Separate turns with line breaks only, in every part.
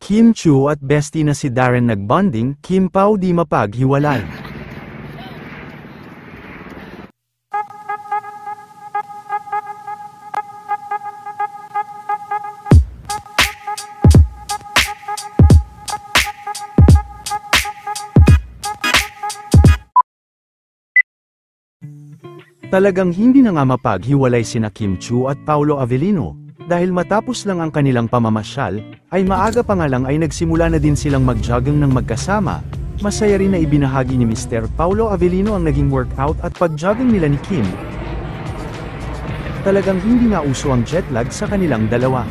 Kim Chu at bestie na si Darren nagbonding, Kim Pao di mapaghiwalay. Talagang hindi na nga mapaghiwalay sina Kim Chu at Paolo Avellino, dahil matapos lang ang kanilang pamamasyal, ay maaga pa nga lang ay nagsimula na din silang mag-jogging ng magkasama. Masaya rin na ibinahagi ni Mr. Paolo Avellino ang naging workout at pag-jogging nila ni Kim. Talagang hindi nga uso ang jetlag sa kanilang dalawa.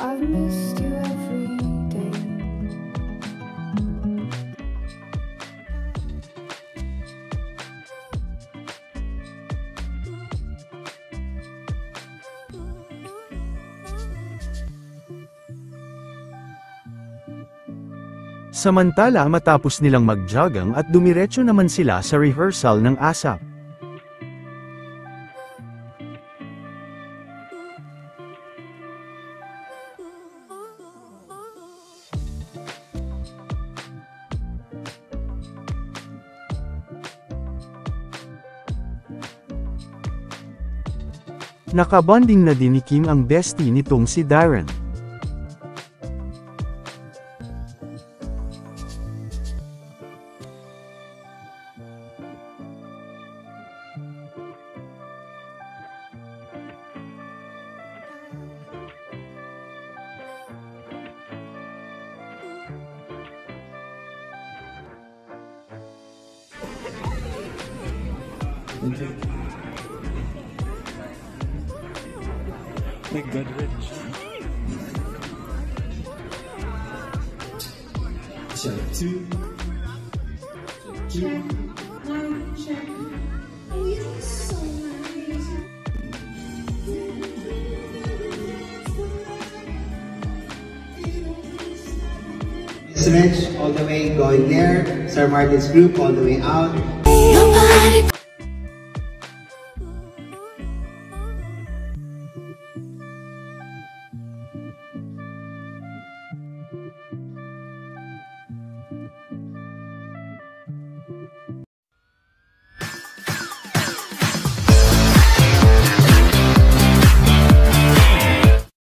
I've missed you every day.
Samantala matapos nilang mag-jogging at dumiretso naman sila sa rehearsal ng ASAP. Nakabonding na din ni Kim ang bestie nitong si Darren.
My God, Rich. Check two.
Check. You're so nice.
Rich all the way going there. Sir Martin's group all the way out.
Nobody